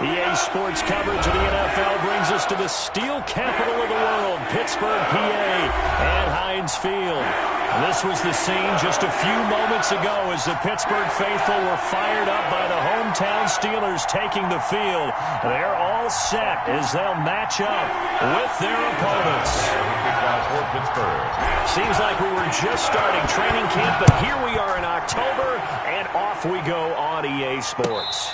EA Sports coverage of the NFL brings us to the steel capital of the world, Pittsburgh, PA, at Heinz Field. This was the scene just a few moments ago as the Pittsburgh faithful were fired up by the hometown Steelers taking the field. They're all set as they'll match up with their opponents. Seems like we were just starting training camp, but here we are in October, and off we go on EA Sports.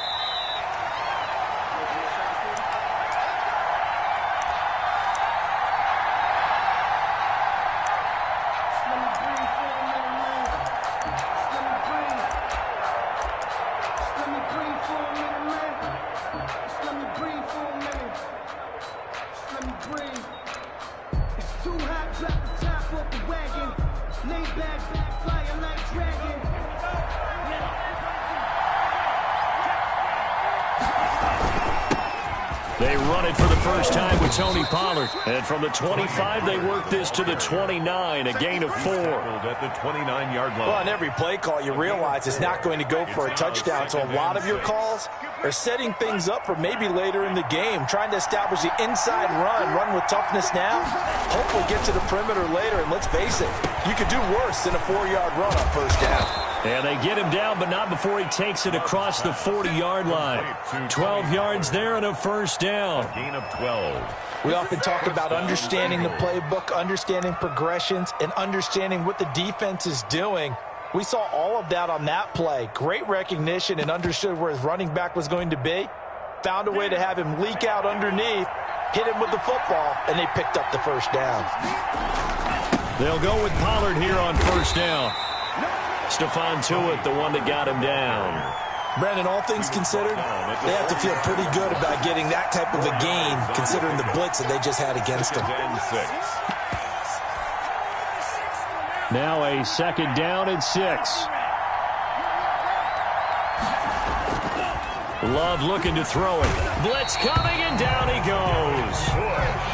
They run it for the first time with Tony Pollard. And from the 25, they work this to the 29, a gain of 4. At the 29-yard line. Well, on every play call, you realize it's not going to go for a touchdown. So a lot of your calls are setting things up for maybe later in the game, trying to establish the inside run with toughness now. Hopefully get to the perimeter later, and let's face it, you could do worse than a 4-yard run on first down. And they get him down, but not before he takes it across the 40-yard line. 12 yards there and a first down. Gain of 12. We often talk about understanding the playbook, understanding progressions, and understanding what the defense is doing. We saw all of that on that play. Great recognition and understood where his running back was going to be. Found a way to have him leak out underneath, hit him with the football, and they picked up the first down. They'll go with Pollard here on first down. Stephon Tuitt, the one that got him down. Brandon, all things considered, they have to feel pretty good about getting that type of a gain, considering the blitz that they just had against them. Now a second down and 6. Love looking to throw it. Blitz coming, and down he goes.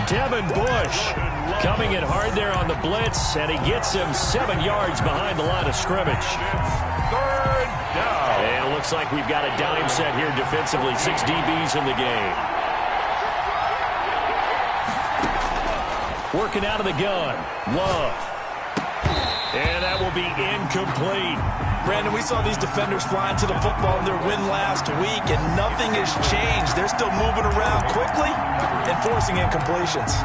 Devin Bush coming in hard there on the blitz, and he gets him 7 yards behind the line of scrimmage. Third down. And it looks like we've got a dime set here defensively. 6 DBs in the game. Working out of the gun. Love. And that will be incomplete. Brandon, we saw these defenders flying to the football in their win last week, and nothing has changed. They're still moving around quickly and forcing incompletions.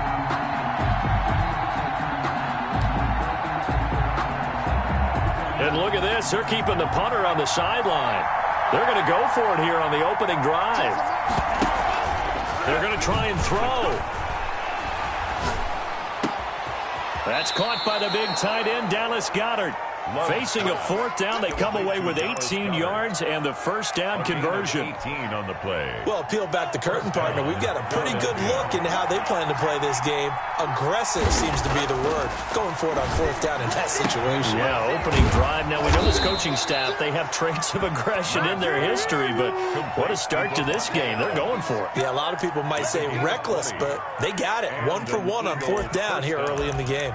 And look at this. They're keeping the punter on the sideline. They're going to go for it here on the opening drive. They're going to try and throw. That's caught by the big tight end, Dallas Goedert. Facing a fourth down, they come away with 18 yards and the first down conversion. 18 on the play. Well, peel back the curtain, partner. We've got a pretty good look into how they plan to play this game. Aggressive seems to be the word. Going for it on fourth down in that situation. Yeah, opening drive. Now, we know this coaching staff, they have traits of aggression in their history, but what a start to this game. They're going for it. Yeah, a lot of people might say reckless, but they got it. 1 for 1 on fourth down here early in the game.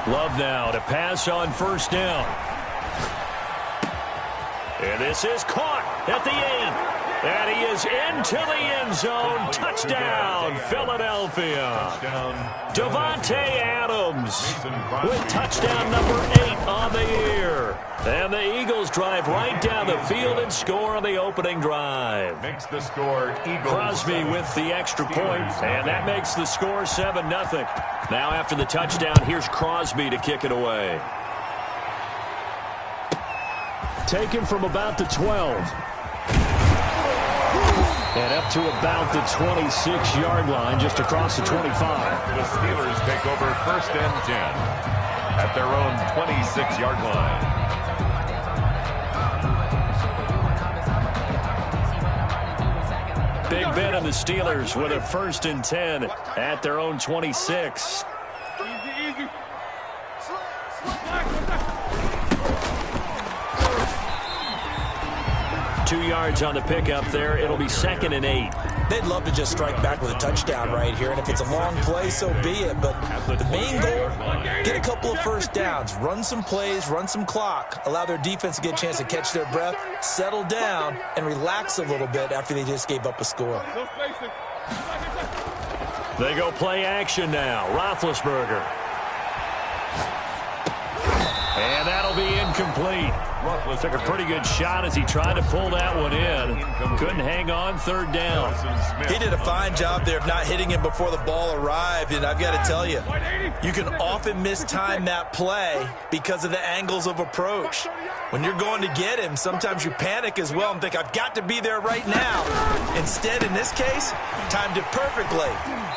Love now to pass on first down. And this is caught at the 8. And he is into the end zone. Touchdown, Philadelphia. Davante Adams with touchdown number 8 on the year. And the Eagles drive right down the field and score on the opening drive. Makes the score Eagles. Crosby with the extra point, and that makes the score 7-0. Now after the touchdown, here's Crosby to kick it away. Taken from about the 12. And up to about the 26-yard line, just across the 25. The Steelers take over first and 10 at their own 26-yard line. Big Ben and the Steelers with a first and 10 at their own 26. 2 yards on the pickup there. It'll be 2nd and 8. They'd love to just strike back with a touchdown right here, and if it's a long play, so be it. But the main goal, get a couple of first downs, run some plays, run some clock, allow their defense to get a chance to catch their breath, settle down, and relax a little bit after they just gave up a score. They go play action now. Roethlisberger. And that'll be incomplete. Took a pretty good shot as he tried to pull that one in. Couldn't hang on, 3rd down. He did a fine job there of not hitting him before the ball arrived, and I've got to tell you, you can often mistime that play because of the angles of approach. When you're going to get him, sometimes you panic as well and think, I've got to be there right now. Instead, in this case, timed it perfectly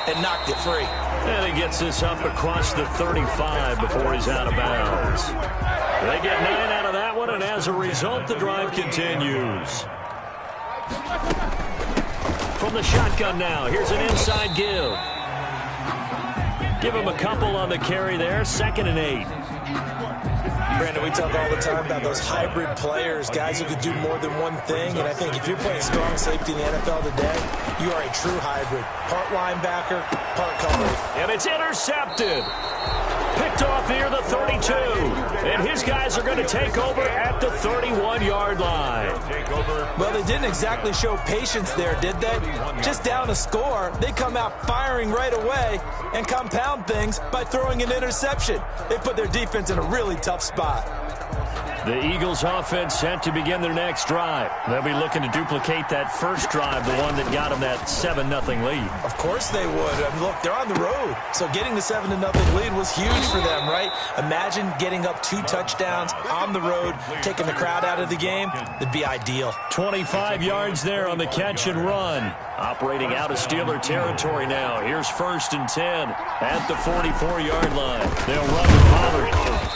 and knocked it free. And he gets this up across the 35 before he's out of bounds. They get 9 out of that one, and as a result, the drive continues. From the shotgun now, here's an inside give. Give him a couple on the carry there, 2nd and 8. Brandon, we talk all the time about those hybrid players, guys who can do more than one thing, and I think if you're playing strong safety in the NFL today, you are a true hybrid. Part linebacker, part coverage. And it's intercepted. Picked off near the 32. And his guys are going to take over at the 31-yard line. Well, they didn't exactly show patience there, did they? Just down a score, they come out firing right away and compound things by throwing an interception. They put their defense in a really tough spot. The Eagles offense set to begin their next drive. They'll be looking to duplicate that first drive, the one that got them that 7-0 lead. Of course they would. I mean, look, they're on the road. So getting the 7-0 lead was huge for them, right? Imagine getting up 2 touchdowns on the road, taking the crowd out of the game. It'd be ideal. 25 yards there on the catch and run. Operating out of Steeler territory now. Here's 1st and 10 at the 44-yard line. They'll run to Pollard.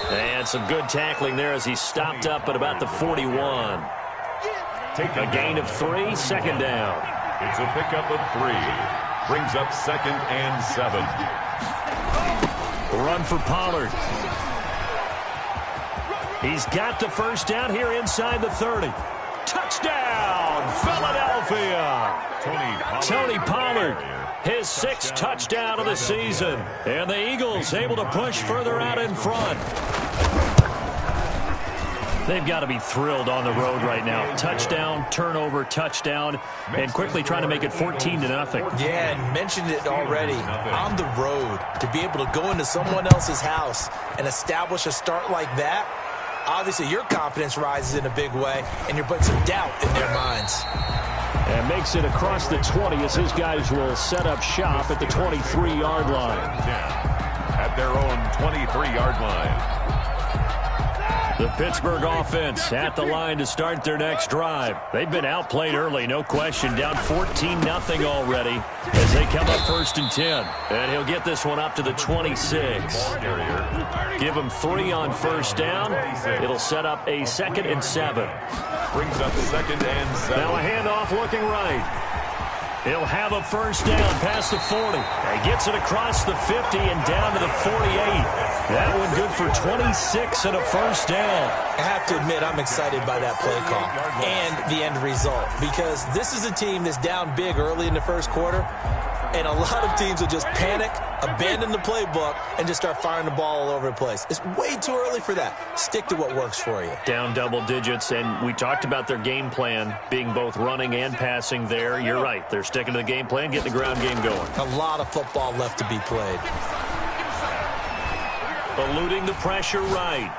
And some good tackling there as he stopped up at about the 41. A gain of 3, 2nd down. It's a pickup of 3. Brings up 2nd and 7. Run for Pollard. He's got the first down here inside the 30. Touchdown, Philadelphia! Tony Pollard, his 6th touchdown of the season. And the Eagles able to push further out in front. They've got to be thrilled on the road right now. Touchdown, turnover, touchdown, and quickly trying to make it 14-0. Yeah, and mentioned it already. On the road, to be able to go into someone else's house and establish a start like that, obviously your confidence rises in a big way, and you're putting some doubt in their minds. And makes it across the 20 as his guys will set up shop at the 23-yard line. At their own 23-yard line. The Pittsburgh offense at the line to start their next drive. They've been outplayed early, no question. Down 14-0 already as they come up 1st and 10. And he'll get this one up to the 26. Give him 3 on 1st down. It'll set up a 2nd and 7. Brings up 2nd and 7. Now a handoff looking right. He'll have a 1st down past the 40. He gets it across the 50 and down to the 48. That one good for 26 and a 1st down. I have to admit, I'm excited by that play call and the end result, because this is a team that's down big early in the 1st quarter, and a lot of teams will just panic, abandon the playbook, and just start firing the ball all over the place. It's way too early for that. Stick to what works for you. Down double digits, and we talked about their game plan being both running and passing there. You're right. They're sticking to the game plan, getting the ground game going. A lot of football left to be played. Eluding the pressure right.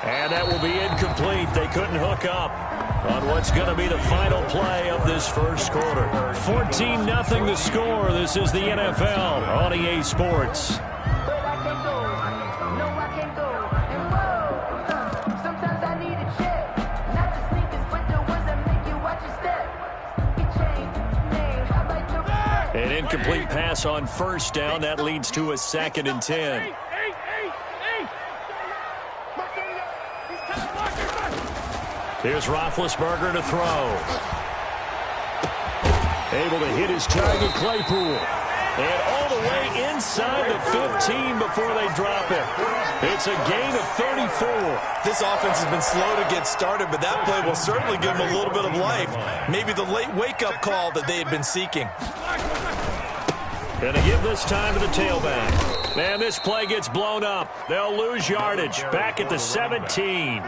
And that will be incomplete. They couldn't hook up on what's going to be the final play of this 1st quarter. 14-0 the score. This is the NFL on EA Sports. An incomplete pass on 1st down. That leads to a 2nd and 10. Here's Roethlisberger to throw. Able to hit his target, Claypool. And all the way inside the 15 before they drop it. It's a gain of 34. This offense has been slow to get started, but that play will certainly give them a little bit of life. Maybe the late wake-up call that they had been seeking. Going to give this time to the tailback. Man, this play gets blown up. They'll lose yardage. Back at the 17.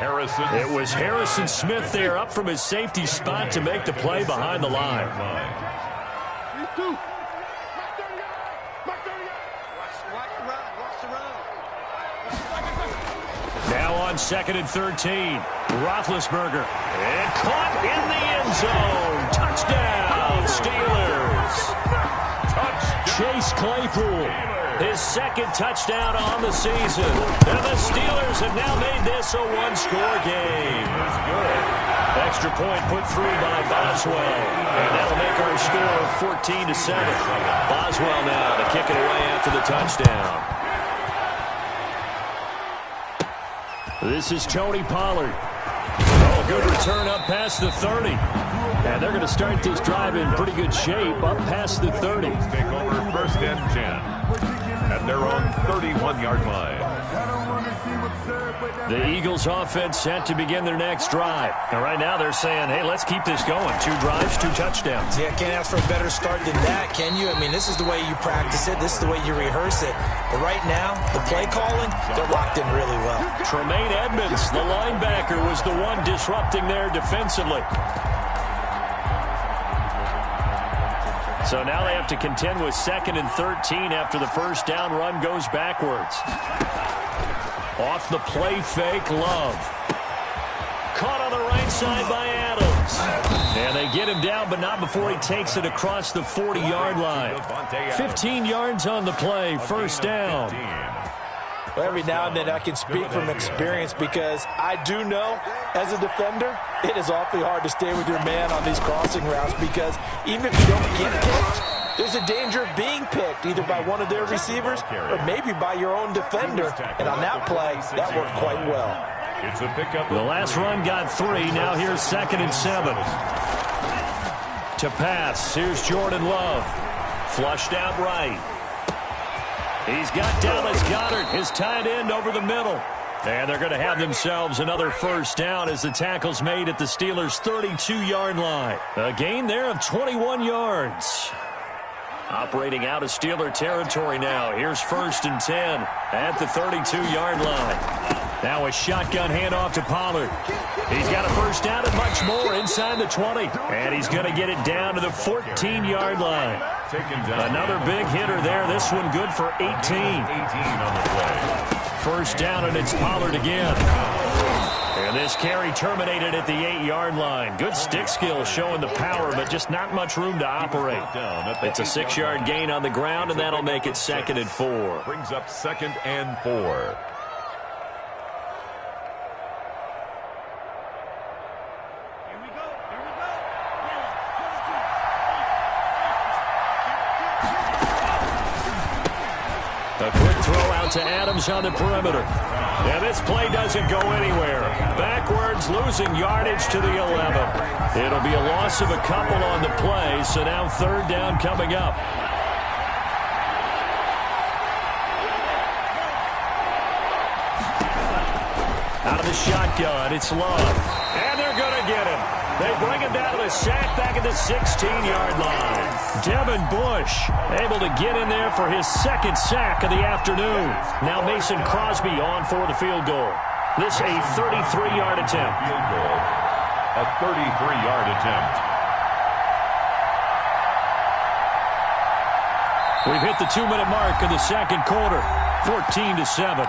It was Harrison Smith there up from his safety spot to make the play behind the line. Now on 2nd and 13. Roethlisberger. And caught in the end zone. Touchdown, Steelers. Chase Claypool, his second touchdown on the season. And the Steelers have now made this a one-score game. Extra point put through by Boswell. And that'll make our score 14-7. Boswell now to kick it away after the touchdown. This is Tony Pollard. Oh, good return up past the 30. And they're going to start this drive in pretty good shape up past the 30. Take over 1st and 10 at their own 31-yard line. The Eagles offense set to begin their next drive. And right now they're saying, hey, let's keep this going. 2 drives, 2 touchdowns. Yeah, can't ask for a better start than that, can you? I mean, this is the way you practice it. This is the way you rehearse it. But right now, the play calling, they're locked in really well. Tremaine Edmonds, the linebacker, was the one disrupting there defensively. So now they have to contend with 2nd and 13 after the first down run goes backwards. Off the play fake, Love. Caught on the right side by Adams. And they get him down, but not before he takes it across the 40-yard line. 15 yards on the play, first down. Well, every now and then I can speak from experience because I do know, as a defender, it is awfully hard to stay with your man on these crossing routes because even if you don't get picked, there's a danger of being picked either by one of their receivers or maybe by your own defender. And on that play, that worked quite well. It's a pickup. The last run got 3. Now here's 2nd and 7. To pass, here's Jordan Love. Flushed out right. He's got Dallas Goedert, his tight end, over the middle. And they're going to have themselves another first down as the tackle's made at the Steelers' 32-yard line. A gain there of 21 yards. Operating out of Steeler territory now. Here's 1st and 10 at the 32-yard line. Now a shotgun handoff to Pollard. He's got a first down and much more inside the 20. And he's going to get it down to the 14-yard line. Another big hitter there. This one good for 18. 18 on the play. First down, and it's Pollard again. And this carry terminated at the 8-yard line. Good stick skill showing the power, but just not much room to operate. It's a 6-yard gain on the ground, and that'll make it 2nd and 4. Brings up 2nd and 4. A quick throw out to Adams on the perimeter. And this play doesn't go anywhere. Backwards, losing yardage to the 11. It'll be a loss of a couple on the play, so now 3rd down coming up. Out of the shotgun, it's Love. And they're going to get him. They bring him down to the sack back at the 16-yard line. Devin Bush able to get in there for his 2nd sack of the afternoon. Now Mason Crosby on for the field goal. This a 33-yard attempt. Field goal. A 33-yard attempt. We've hit the 2-minute mark of the 2nd quarter. 14-7.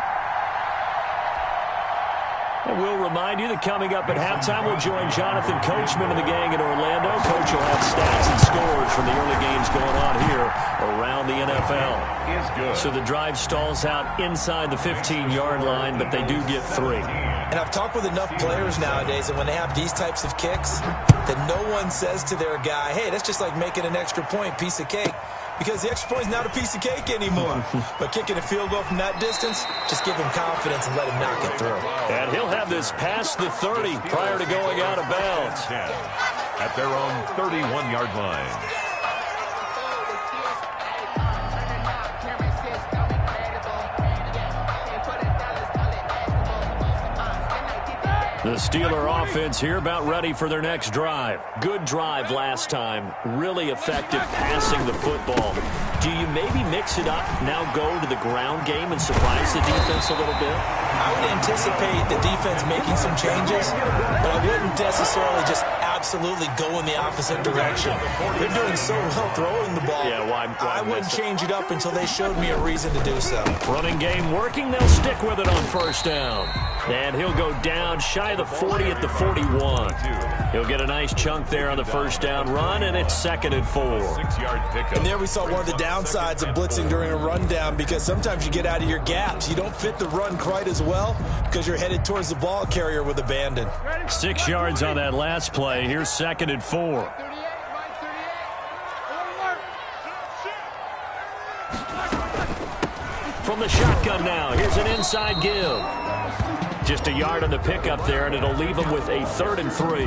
And we'll remind you that coming up at halftime, we'll join Jonathan Coachman and the gang in Orlando. Coach will have stats and scores from the early games going on here around the NFL. Is good. So the drive stalls out inside the 15-yard line, but they do get 3. And I've talked with enough players nowadays that when they have these types of kicks, that no one says to their guy, hey, that's just like making an extra point, piece of cake. Because the extra point is not a piece of cake anymore. But kicking a field goal from that distance, just give him confidence and let him knock it through. And he'll have this past the 30 prior to going out of bounds. At their own 31-yard line. The Steeler offense here about ready for their next drive. Good drive last time. Really effective passing the football. Do you maybe mix it up, now go to the ground game and surprise the defense a little bit? I would anticipate the defense making some changes, but I wouldn't necessarily just absolutely go in the opposite direction. They're doing so well throwing the ball. Yeah, why I wouldn't change it up until they showed me a reason to do so. Running game working. They'll stick with it on first down. And he'll go down shy of the 40 at the 41. He'll get a nice chunk there on the first down run, and it's 2nd and 4. 6-yard pickup. And there we saw one of the downsides of blitzing during a rundown, because sometimes you get out of your gaps. You don't fit the run quite as well because you're headed towards the ball carrier with abandon. 6 yards on that last play. Here's 2nd and 4. From the shotgun now, here's an inside give. Just a yard on the pickup there, and it'll leave them with a 3rd and 3.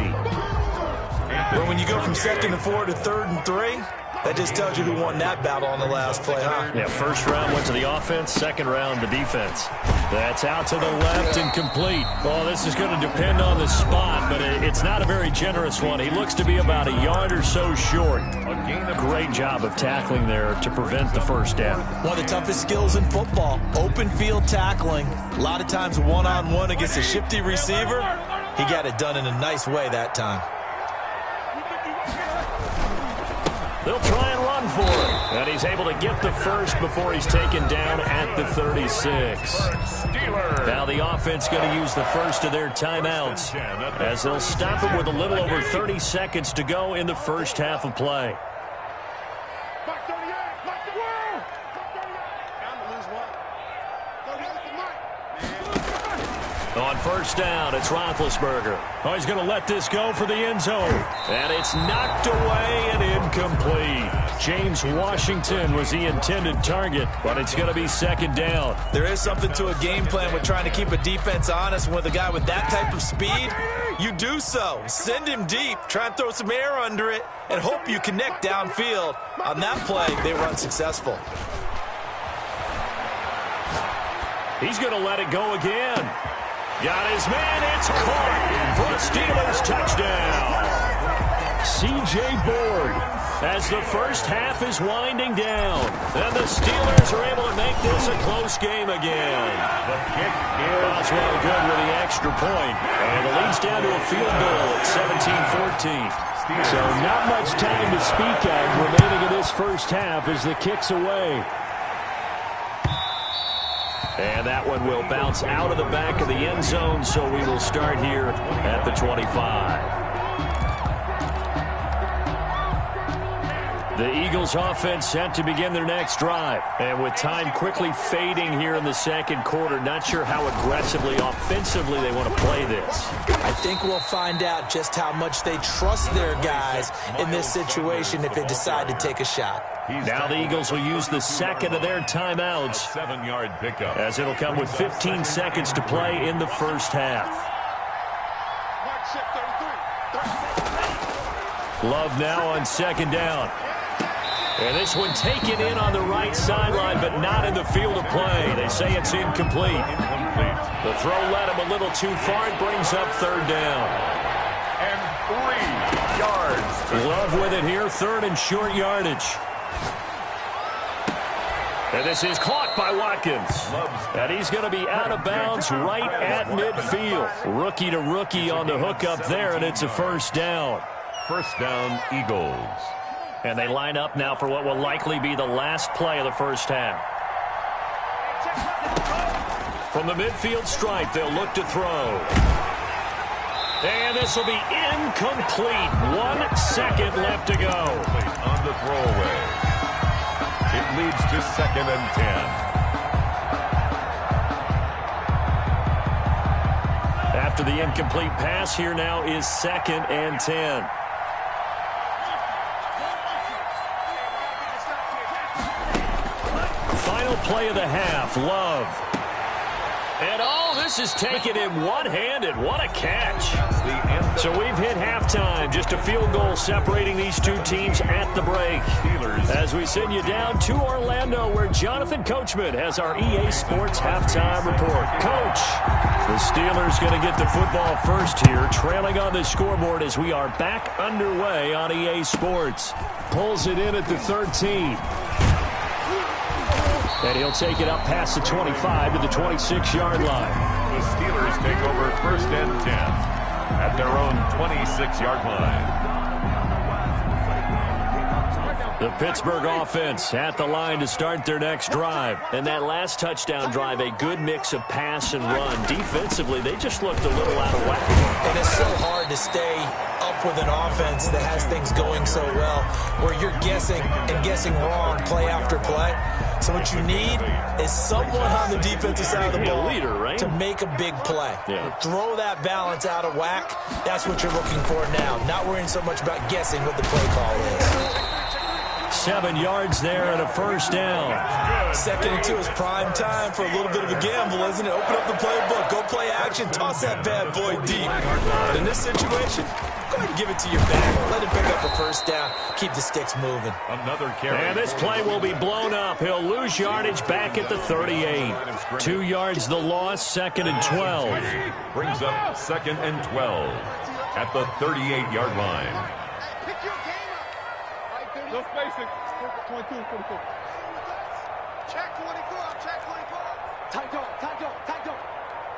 But when you go from 2nd and 4 to 3rd and 3, that just tells you who won that battle on the last play, huh? Yeah, first round went to the offense, second round the defense. That's out to the left and complete. Oh, this is going to depend on the spot, but it's not a very generous one. He looks to be about a yard or so short. Great job of tackling there to prevent the first down. One of the toughest skills in football, open field tackling. A lot of times one-on-one against a shifty receiver. He got it done in a nice way that time. They'll try and run for it. And he's able to get the first before he's taken down at the 36. Now the offense going to use the first of their timeouts as they'll stop it with a little over 30 seconds to go in the first half of play. On first down, it's Roethlisberger. Oh, he's going to let this go for the end zone. And it's knocked away and incomplete. James Washington was the intended target, but it's going to be 2nd down. There is something to a game plan with trying to keep a defense honest. With a guy with that type of speed, you do so. Send him deep, try and throw some air under it, and hope you connect downfield. On that play, they were unsuccessful. He's going to let it go again. Got his man, it's caught for a Steelers touchdown. C.J. Board, as the first half is winding down, and the Steelers are able to make this a close game again. The kick is Boswell good with the extra point, and the lead's down to a field goal at 17-14. So not much time to speak of remaining in this first half as the kick's away. And that one will bounce out of the back of the end zone, so we will start here at the 25. The Eagles offense set to begin their next drive. And with time quickly fading here in the second quarter, not sure how aggressively, offensively they want to play this. I think we'll find out just how much they trust their guys in this situation if they decide to take a shot. Now the Eagles will use the second of their timeouts. 7-yard pickup. As it'll come with 15 seconds to play in the first half. Love now on 2nd down. And this one taken in on the right sideline, but not in the field of play. They say it's incomplete. The throw led him a little too far. It brings up 3rd down. And 3 yards. Love with it here, 3rd and short yardage. And this is caught by Watkins. And he's going to be out of bounds right at midfield. Rookie to rookie on the hook up there, and it's a first down. First down, Eagles. And they line up now for what will likely be the last play of the first half. From the midfield stripe, they'll look to throw. And this will be incomplete. 1 second left to go. On the throwaway. It leads to 2nd and 10. After the incomplete pass, here now is 2nd and 10. Final play of the half, Love. And oh, this is taken in one-handed. What a catch. So we've hit halftime. Just a field goal separating these two teams at the break. As we send you down to Orlando, where Jonathan Coachman has our EA Sports halftime report. Coach, the Steelers going to get the football first here, trailing on the scoreboard as we are back underway on EA Sports. Pulls it in at the 13. And he'll take it up past the 25 to the 26-yard line. The Steelers take over first and 10 at their own 26-yard line. The Pittsburgh offense at the line to start their next drive. And that last touchdown drive, a good mix of pass and run. Defensively, they just looked a little out of whack. And it's so hard to stay up with an offense that has things going so well, where you're guessing and guessing wrong play after play. So what you need is someone on the defensive side of the ball to make a big play. Yeah. Throw that balance out of whack. That's what you're looking for now. Not worrying so much about guessing what the play call is. 7 yards there and a first down. Second and 2 is prime time for a little bit of a gamble, isn't it? Open up the playbook, go play action, toss that bad boy deep. But in this situation, go ahead and give it to your back. Let him pick up a first down. Keep the sticks moving. Another carry. And this play will be blown up. He'll lose yardage back at the 38. 2 yards the loss, second and 12. Brings up second and 12 at the 38-yard line. No spacing. 22, 44. Check 24, check 24. Tight up.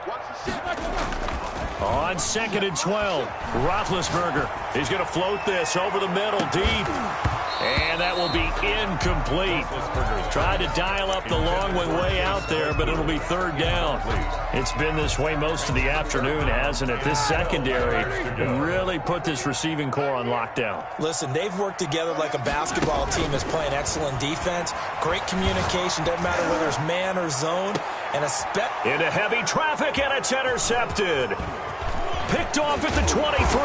Watch the shit. On second and 12, Roethlisberger. He's going to float this over the middle, deep. And that will be incomplete. Tried to dial up the long one way out there, but it'll be third down. It's been this way most of the afternoon, hasn't it? This secondary really put this receiving core on lockdown. Listen, they've worked together like a basketball team that's playing excellent defense. Great communication, doesn't matter whether it's man or zone. And into heavy traffic, and it's intercepted. Picked off at the 23.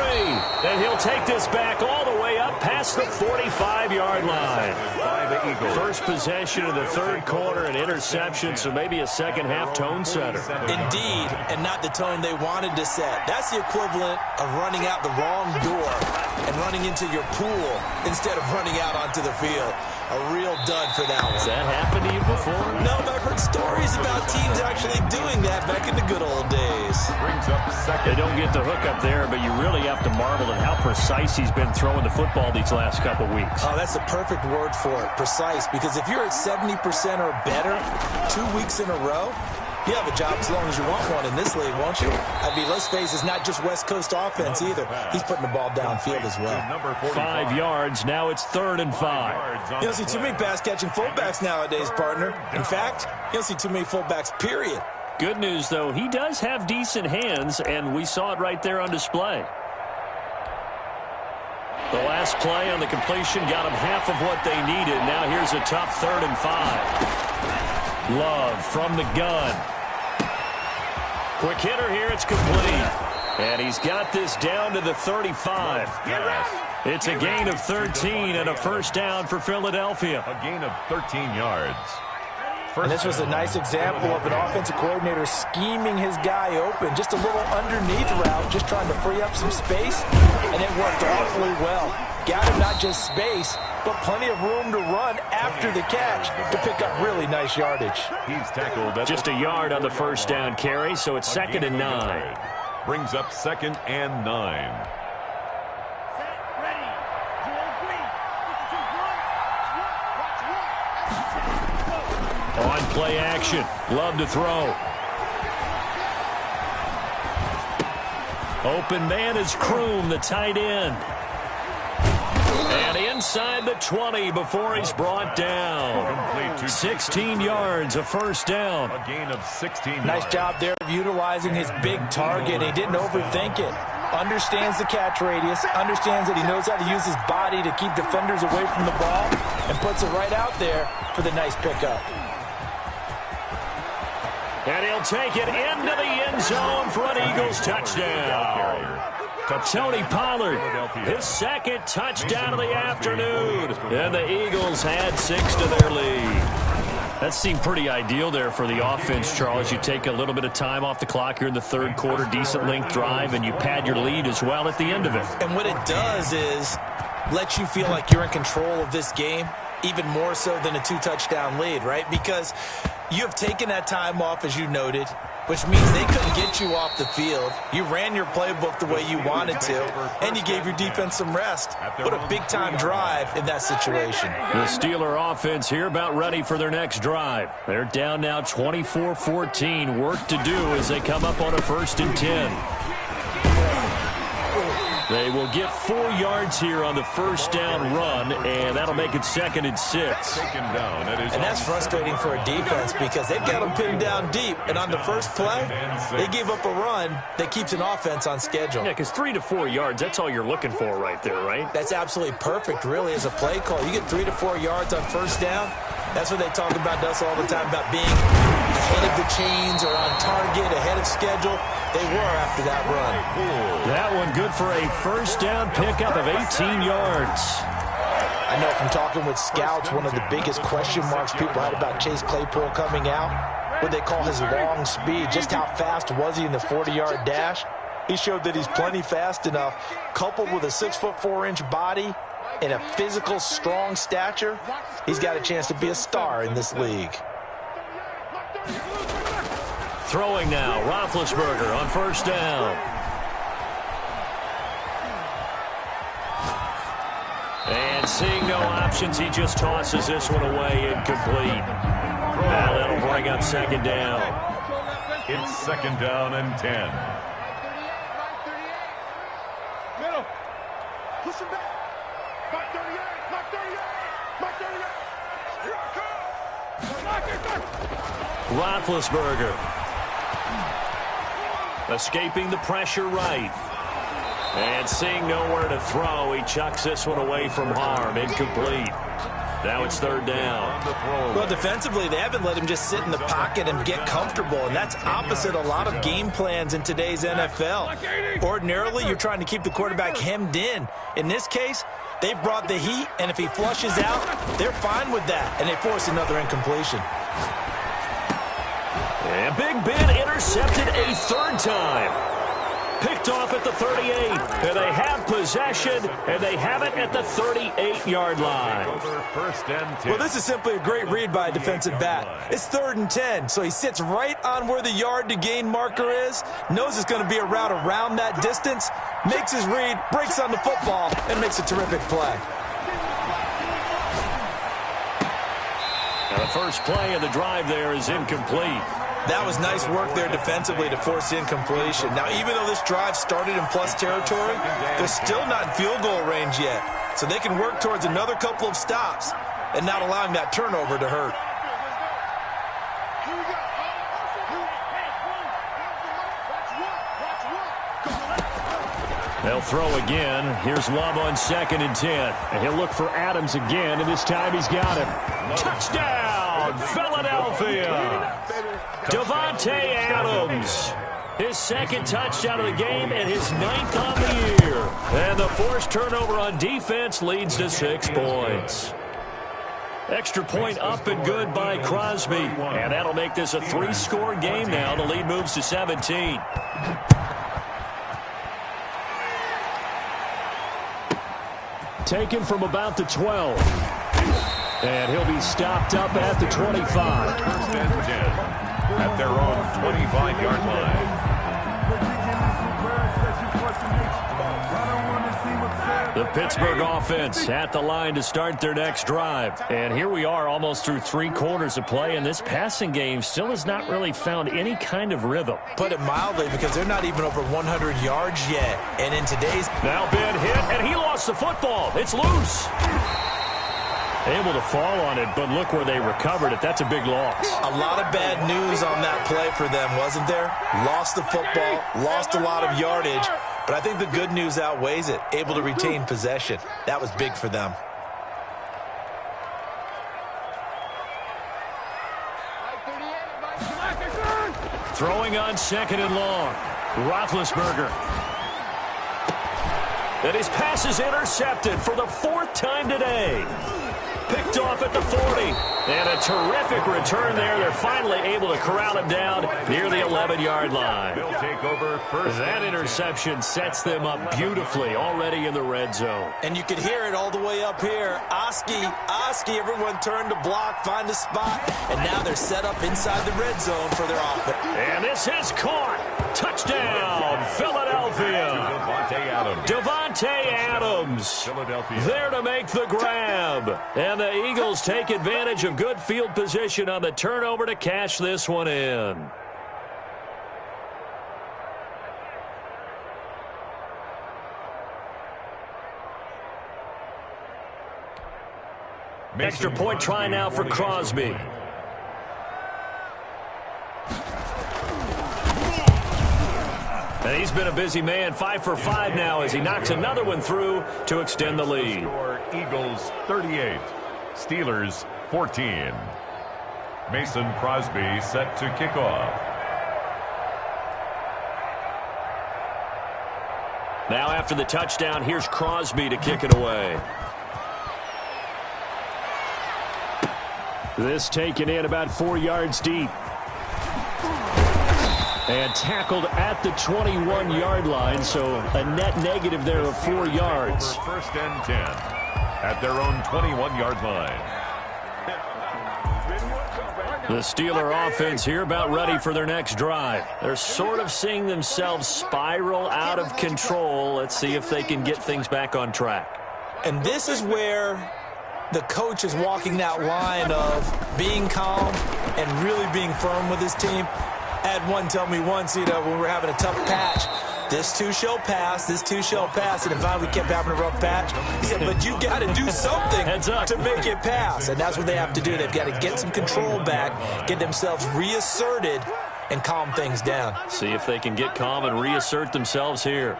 And he'll take this back all the way up past the 45-yard line. By the Eagles. First possession of the third quarter, an interception, so maybe a second-half tone setter. Indeed, and not the tone they wanted to set. That's the equivalent of running out the wrong door and running into your pool instead of running out onto the field. A real dud for that one. Has that happened to you before? No, but I've heard stories about teams actually doing that back in the good old days. Brings up second. They don't get the hook up there, but you really have to marvel at how precise he's been throwing the football these last couple weeks. Oh, that's the perfect word for it, precise, because if you're at 70% or better 2 weeks in a row, you have a job as long as you want one in this league, won't you? I mean, let's face it, it's not just West Coast offense either. He's putting the ball downfield as well. 5 yards, now it's 3rd and 5. You don't see too many pass-catching fullbacks nowadays, partner. In fact, you don't see too many fullbacks, period. Good news, though, he does have decent hands, and we saw it right there on display. The last play on the completion got him half of what they needed. Now here's a tough 3rd and 5. Love from the gun. Quick hitter here, it's complete. And he's got this down to the 35. It's a gain of 13 and a first down for Philadelphia. A gain of 13 yards. And this was a nice example of an offensive coordinator scheming his guy open. Just a little underneath route, just trying to free up some space. And it worked awfully well. Got him not just space, but plenty of room to run after the catch to pick up really nice yardage. He's tackled just a yard on the first down carry, so it's 2nd and 9. Brings up 2nd and 9. On play action, Love to throw. Open man is Kroom, the tight end. And inside the 20 before he's brought down. 16 yards, a first down. A gain of 16 Nice yards. job there of utilizing his big target. He didn't overthink it. Understands the catch radius, understands that he knows how to use his body to keep defenders away from the ball, and puts it right out there for the nice pickup. And he'll take it into the end zone for an Eagles touchdown. Tony Pollard, his second touchdown of the afternoon. And the Eagles add 6 to their lead. That seemed pretty ideal there for the offense, Charles. You take a little bit of time off the clock here in the third quarter, decent length drive, and you pad your lead as well at the end of it. And what it does is let you feel like you're in control of this game, even more so than a 2-touchdown lead, right? Because you have taken that time off, as you noted, which means they couldn't get you off the field. You ran your playbook the way you wanted to, and you gave your defense some rest. What a big-time drive in that situation. The Steeler offense here about ready for their next drive. They're down now 24-14. Work to do as they come up on a 1st and 10. They will get 4 yards here on the first down run, and that'll make it 2nd and 6. And that's frustrating for a defense because they've got them pinned down deep. And on the first play, they gave up a run that keeps an offense on schedule. Yeah, because 3 to 4 yards, that's all you're looking for right there, right? That's absolutely perfect, really, as a play call. You get 3 to 4 yards on first down. That's what they talk about us all the time, about being ahead of the chains or on target, ahead of schedule. They were after that run. That one good for a first down pickup of 18 yards. I know from talking with scouts, one of the biggest question marks people had about Chase Claypool coming out, what they call his long speed. Just how fast was he in the 40-yard dash? He showed that he's plenty fast enough, coupled with a 6'4" body and a physical, strong stature. He's got a chance to be a star in this league. Throwing now, Roethlisberger on first down. And seeing no options, he just tosses this one away, incomplete. Now that'll bring up 2nd down. It's 2nd down and 10. Middle. Push him back. Mark 38. Mark 38. Mark 38. Here I come. Roethlisberger. Escaping the pressure right. And seeing nowhere to throw, he chucks this one away from harm. Incomplete. Now it's 3rd down. Well, defensively, they haven't let him just sit in the pocket and get comfortable, and that's opposite a lot of game plans in today's NFL. Ordinarily, you're trying to keep the quarterback hemmed in. In this case, they brought the heat, and if he flushes out, they're fine with that, and they force another incompletion. And Big Ben intercepted a 3rd time. Picked off at the 38. And they have possession, and they have it at the 38-yard line. Well, this is simply a great read by a defensive back. It's 3rd and 10, so he sits right on where the yard-to-gain marker is, knows it's going to be a route around that distance, makes his read, breaks on the football, and makes a terrific play. Now the first play of the drive there is incomplete. That was nice work there defensively to force incompletion. Now, even though this drive started in plus territory, they're still not in field goal range yet. So they can work towards another couple of stops and not allowing that turnover to hurt. They'll throw again. Here's Love on 2nd and 10. And he'll look for Adams again, and this time he's got him. Touchdown, Philadelphia! Davante Adams. His 2nd touchdown of the game and his 9th on the year. And the forced turnover on defense leads to 6 points. Extra point up and good by Crosby. And that'll make this a 3-score game now. The lead moves to 17. Taken from about the 12. And he'll be stopped up at the 25. 1st and 10 at their own 25-yard line. The Pittsburgh offense at the line to start their next drive. And here we are almost through 3 quarters of play, and this passing game still has not really found any kind of rhythm. Put it mildly, because they're not even over 100 yards yet. And in today's... Now Ben hit, and he lost the football. It's loose. Able to fall on it, but look where they recovered it. That's a big loss. A lot of bad news on that play for them, wasn't there? Lost the football, lost a lot of yardage, but I think the good news outweighs it. Able to retain possession. That was big for them. Throwing on 2nd and long. Roethlisberger. And his pass is intercepted for the 4th time today. Picked off at the 40. And a terrific return there. They're finally able to corral him down near the 11-yard line. They'll take over first. That interception sets them up beautifully already in the red zone. And you can hear it all the way up here. Oski, everyone turned to block, find a spot, and now they're set up inside the red zone for their offense. And this is caught. Touchdown, Philadelphia. Devontae Adams Philadelphia there to make the grab. And the Eagles take advantage of good field position on the turnover to cash this one in. Extra point try now for Crosby. And he's been a busy man, 5 for 5 now as he knocks another one through to extend the lead. Eagles 38, Steelers 14. Mason Crosby set to kick off. Now after the touchdown, here's Crosby to kick it away. This taken in about 4 yards deep. And tackled at the 21-yard line, so a net negative there of 4 yards. First and 10 at their own 21-yard line. The Steeler offense here about ready for their next drive. They're sort of seeing themselves spiral out of control. Let's see if they can get things back on track. And this is where the coach is walking that line of being calm and really being firm with his team. I had one tell me once, when we were having a tough patch, this too shall pass, this too shall pass. And finally we kept having a rough patch. He said, but you got to do something to make it pass. And that's what they have to do. They've got to get some control back, get themselves reasserted, and calm things down. See if they can get calm and reassert themselves here.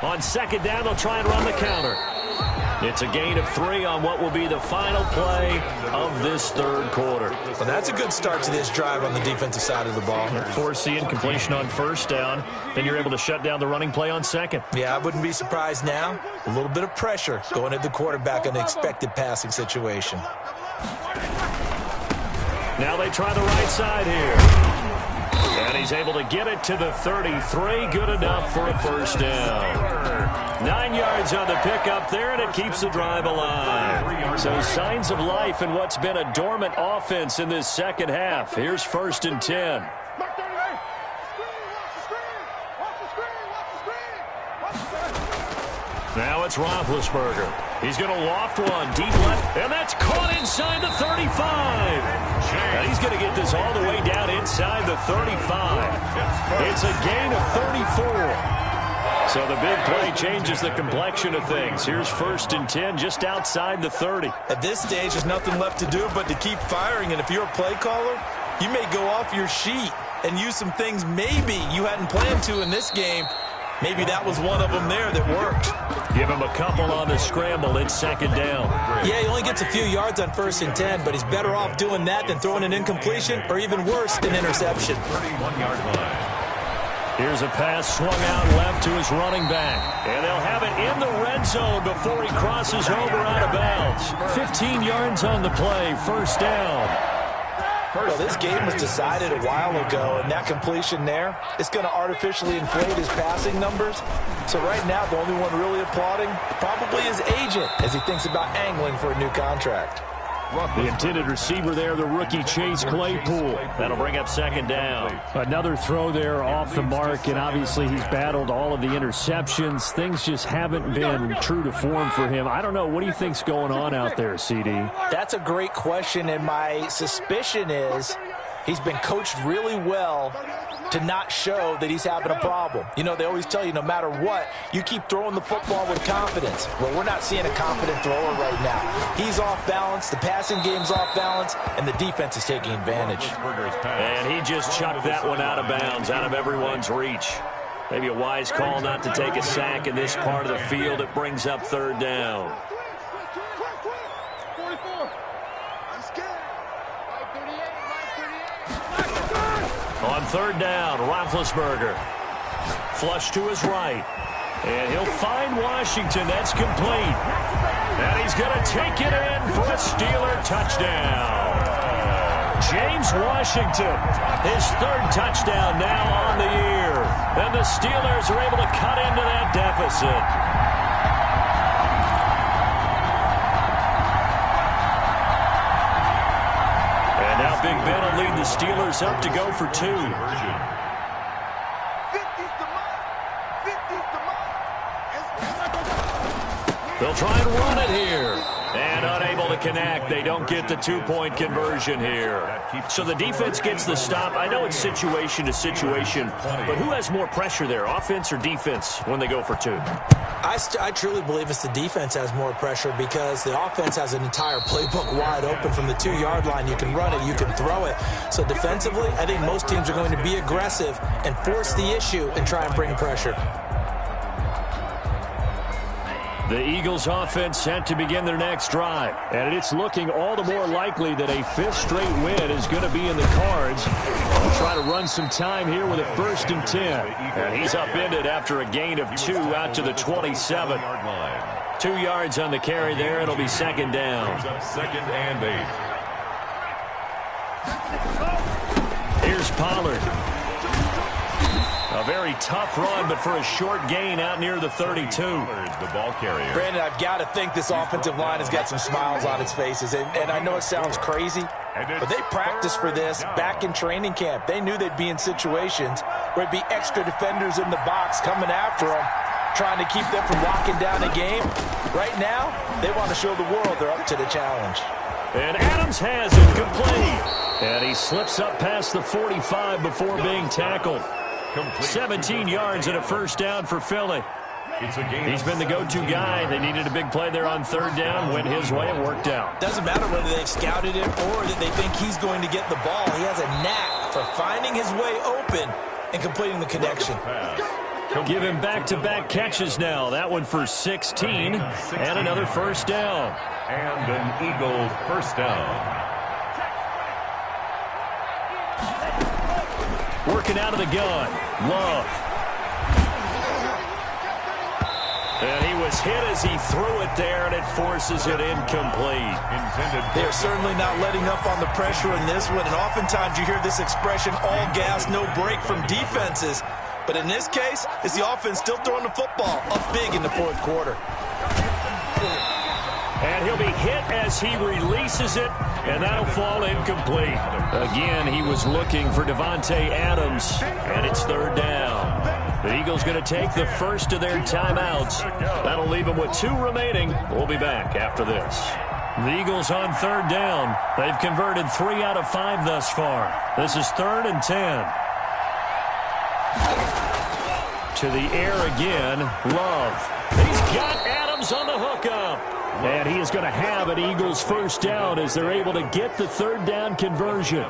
On second down, they'll try and run the counter. It's a gain of 3 on what will be the final play of this third quarter. Well, that's a good start to this drive on the defensive side of the ball. Forcing completion on first down. Then you're able to shut down the running play on second. Yeah, I wouldn't be surprised now. A little bit of pressure going at the quarterback in an expected passing situation. Now they try the right side here. And he's able to get it to the 33. Good enough for a first down. 9 yards on the pickup there, and it keeps the drive alive. So signs of life in what's been a dormant offense in this second half. Here's first and 10. Now it's Roethlisberger. He's going to loft one deep left, and that's caught inside the 35. And he's going to get this all the way down inside the 35. It's a gain of 34. So the big play changes the complexion of things. Here's first and 10 just outside the 30. At this stage, there's nothing left to do but to keep firing. And if you're a play caller, you may go off your sheet and use some things maybe you hadn't planned to in this game. Maybe that was one of them there that worked. Give him a couple on the scramble. It's second down. Yeah, he only gets a few yards on first and 10, but he's better off doing that than throwing an incompletion or even worse, an interception. 31-yard line. Here's a pass swung out left to his running back. And they'll have it in the red zone before he crosses over out of bounds. 15 yards on the play, first down. Well, this game was decided a while ago, and that completion there is going to artificially inflate his passing numbers. So right now, the only one really applauding probably his agent as he thinks about angling for a new contract. The intended receiver there, the rookie Chase Claypool. That'll bring up second down. Another throw there off the mark, and obviously he's battled all of the interceptions. Things just haven't been true to form for him. I don't know. What do you think's going on out there, CD? That's a great question, and my suspicion is he's been coached really well to not show that he's having a problem. You know, they always tell you no matter what, you keep throwing the football with confidence. Well, we're not seeing a confident thrower right now. He's off balance, the passing game's off balance, and the defense is taking advantage. And he just chucked that one out of bounds, out of everyone's reach. Maybe a wise call not to take a sack in this part of the field. It brings up third down. On third down, Roethlisberger Flush to his right. And he'll find Washington. That's complete. And he's going to take it in for a Steeler touchdown. James Washington, his third touchdown now on the year. And the Steelers are able to cut into that deficit. And now Big Ben will lead the Steelers up to go for 2. They'll try and run it here. And unable to connect. They don't get the 2-point conversion here. So the defense gets the stop. I know it's situation to situation, but who has more pressure there, offense or defense, when they go for 2? I truly believe it's the defense has more pressure because the offense has an entire playbook wide open from the 2-yard line. You can run it, you can throw it. So defensively, I think most teams are going to be aggressive and force the issue and try and bring pressure. The Eagles offense set to begin their next drive. And it's looking all the more likely that a 5th straight win is going to be in the cards. We'll try to run some time here with a 1st and 10. And he's upended after a gain of 2 out to the 27. 2 yards on the carry there. It'll be 2nd down. 2nd and 8. Here's Pollard. A very tough run, but for a short gain out near the 32. The ball carrier. Brandon, I've got to think this offensive line has got some smiles on its faces. And I know it sounds crazy, but they practiced for this back in training camp. They knew they'd be in situations where it'd be extra defenders in the box coming after them, trying to keep them from locking down a game. Right now, they want to show the world they're up to the challenge. And Adams has it complete. And he slips up past the 45 before being tackled. 17 yards and a 1st down for Philly. He's been the go-to guy. They needed a big play there on 3rd down. Went his way and worked out. Doesn't matter whether they've scouted it or that they think he's going to get the ball. He has a knack for finding his way open and completing the connection. Give him back-to-back catches now. That one for 16 and another 1st down. And an Eagle 1st down. Working out of the gun. Love. And he was hit as he threw it there, and it forces it incomplete. They're certainly not letting up on the pressure in this one, and oftentimes you hear this expression, all gas, no break from defenses. But in this case, it's the offense still throwing the football up big in the 4th quarter. And he'll be hit as he releases it, and that'll fall incomplete. Again, he was looking for Devontae Adams, and it's 3rd down. The Eagles going to take the first of their timeouts. That'll leave them with 2 remaining. We'll be back after this. The Eagles on 3rd down. They've converted 3 out of 5 thus far. This is 3rd and 10. To the air again, Love. He's got Adams on the hookup. And he is going to have an Eagles 1st down as they're able to get the 3rd down conversion.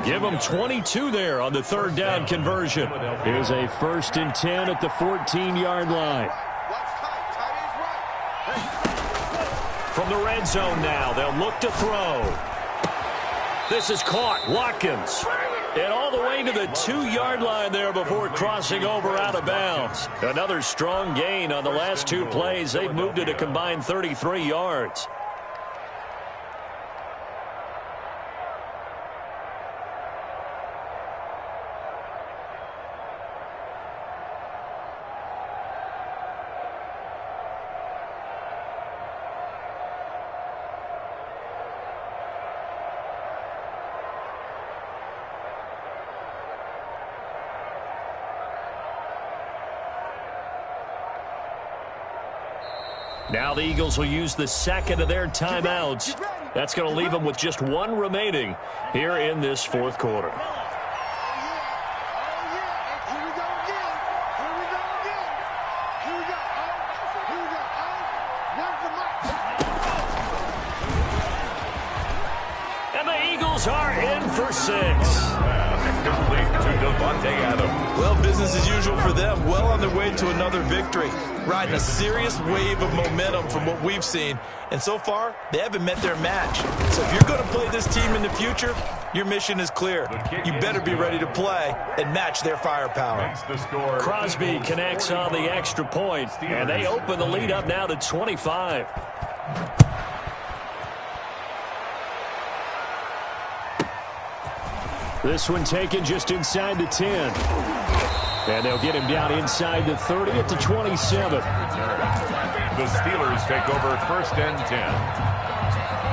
Give them 22 there on the 3rd down conversion. Here's a 1st and 10 at the 14-yard line. From the red zone now, they'll look to throw. This is caught. Watkins. And all the way to the 2-yard line there before crossing over out of bounds. Another strong gain on the last 2 plays. They've moved it a combined 33 yards. Now the Eagles will use the 2nd of their timeouts. That's going to leave them with just 1 remaining here in this 4th quarter. And the Eagles are in for 6. Complete to Devontae Adams. Well, business as usual for them. Well on their way to another victory. Riding a serious wave of momentum from what we've seen. And so far, they haven't met their match. So if you're going to play this team in the future, your mission is clear. You better be ready to play and match their firepower. Crosby connects on the extra point, and they open the lead up now to 25. This one taken just inside the 10. And they'll get him down inside the 30 at the 27. The Steelers take over 1st and 10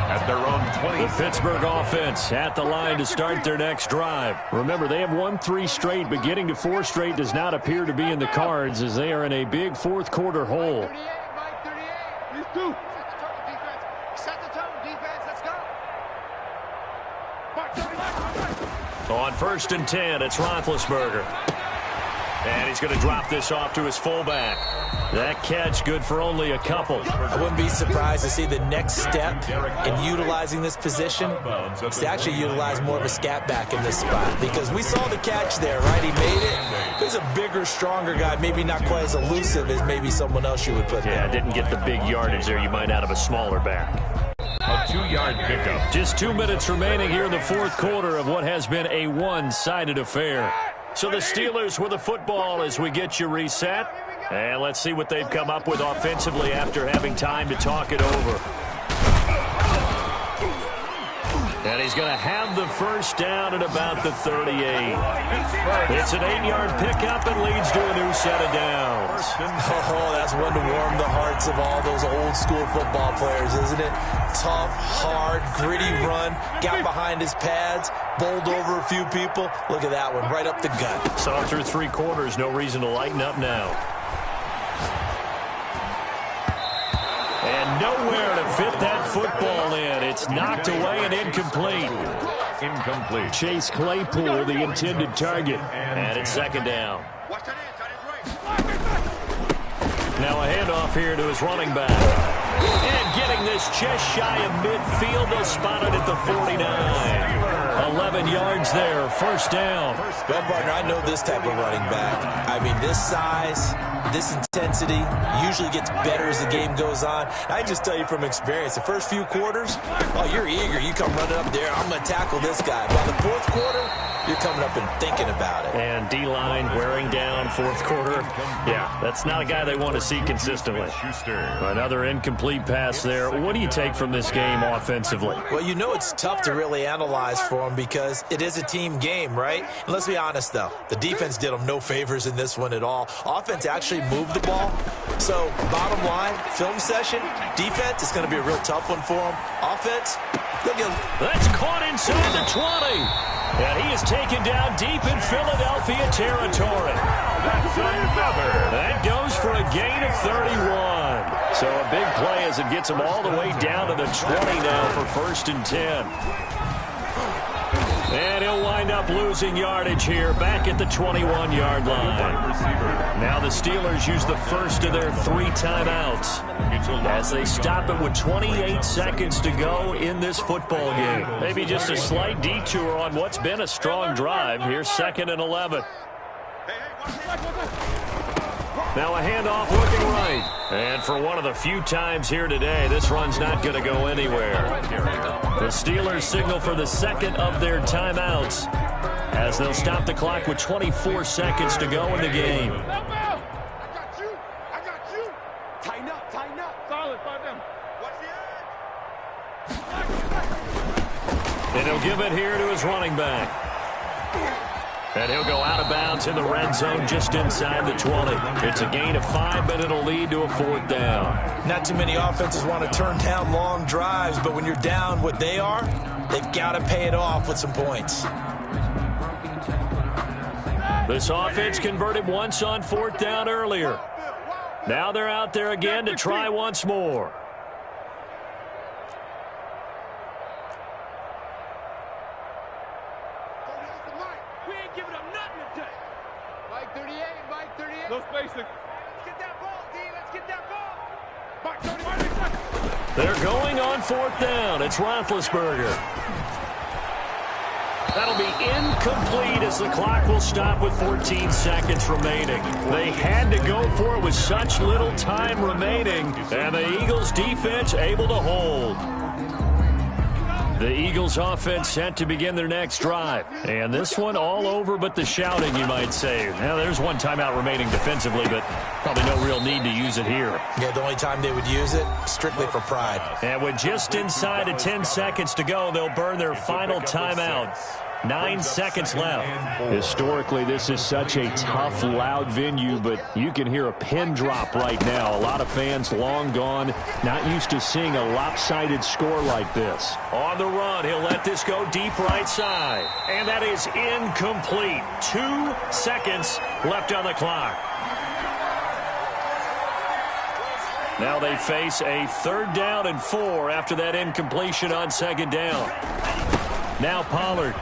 at their own 20. The Pittsburgh offense at the line to start their next drive. Remember, they have won 3 straight, but getting to 4 straight does not appear to be in the cards as they are in a big fourth quarter hole. On 1st and 10, it's Roethlisberger. And he's going to drop this off to his fullback. That catch good for only a couple. I wouldn't be surprised to see the next step in utilizing this position is to actually utilize more of a scat back in this spot. Because we saw the catch there, right? He made it. He's a bigger, stronger guy, maybe not quite as elusive as maybe someone else you would put there. Yeah, didn't get the big yardage there you might out of a smaller back. A 2-yard pickup. Just 2 minutes remaining here in the fourth quarter of what has been a one-sided affair. So the Steelers with the football as we get you reset. And let's see what they've come up with offensively after having time to talk it over. And he's going to have the first down at about the 38. It's an 8-yard pickup and leads to a new set of downs. Oh, that's one to warm the hearts of all those old-school football players, isn't it? Tough, hard, gritty run, got behind his pads, bowled over a few people. Look at that one, right up the gut. So through 3 quarters, no reason to lighten up now. And nowhere to fit that football in. It's knocked away and incomplete. Incomplete. Chase Claypool, the intended target. And it's 2nd down. Now a handoff here to his running back. And getting this just shy of midfield. They'll spot it at the 49. 11 yards there, 1st down. Well, partner, I know this type of running back. I mean, this size, this intensity usually gets better as the game goes on. I just tell you from experience, the first few quarters, oh, you're eager. You come running up there, I'm going to tackle this guy. By the 4th quarter, you're coming up and thinking about it. And D-line wearing down 4th quarter. Yeah, that's not a guy they want to see consistently. Another incomplete pass there. What do you take from this game offensively? Well, you know it's tough to really analyze for them because it is a team game, right? And let's be honest, though. The defense did them no favors in this one at all. Offense actually moved the ball. So, bottom line, film session, defense is going to be a real tough one for them. Offense, look at... That's caught inside the 20. And he is taken down deep in Philadelphia territory. That's another. That goes for a gain of 31. So a big play as it gets him all the way down to the 20 now for 1st and 10. And he'll wind up losing yardage here back at the 21-yard line. Now the Steelers use the first of their 3 timeouts as they stop it with 28 seconds to go in this football game. Maybe just a slight detour on what's been a strong drive. Here's 2nd and 11. Now a handoff looking right. And for one of the few times here today, this run's not going to go anywhere. The Steelers signal for the 2nd of their timeouts as they'll stop the clock with 24 seconds to go in the game. I got you. Tighten up. Solid, 5 down. Watch the edge. And he'll give it here to his running back. And he'll go out of bounds in the red zone just inside the 20. It's a gain of 5, but it'll lead to a 4th down. Not too many offenses want to turn down long drives, but when you're down what they are, they've got to pay it off with some points. This offense converted once on 4th down earlier. Now they're out there again to try once more. No spacing. Let's get that ball, D. Let's get that ball. They're going on 4th down. It's Roethlisberger. That'll be incomplete as the clock will stop with 14 seconds remaining. They had to go for it with such little time remaining, and the Eagles defense able to hold. The Eagles offense set to begin their next drive. And this one all over but the shouting, you might say. Now, there's one timeout remaining defensively, but probably no real need to use it here. Yeah, the only time they would use it, strictly for pride. And with just inside of 10 seconds to go, they'll burn their final timeout. 9 seconds left. Historically, this is such a tough, loud venue, but you can hear a pin drop right now. A lot of fans long gone, not used to seeing a lopsided score like this. On the run, he'll let this go deep right side. And that is incomplete. 2 seconds left on the clock. Now they face a 3rd down and 4 after that incompletion on 2nd down. Now Pollard.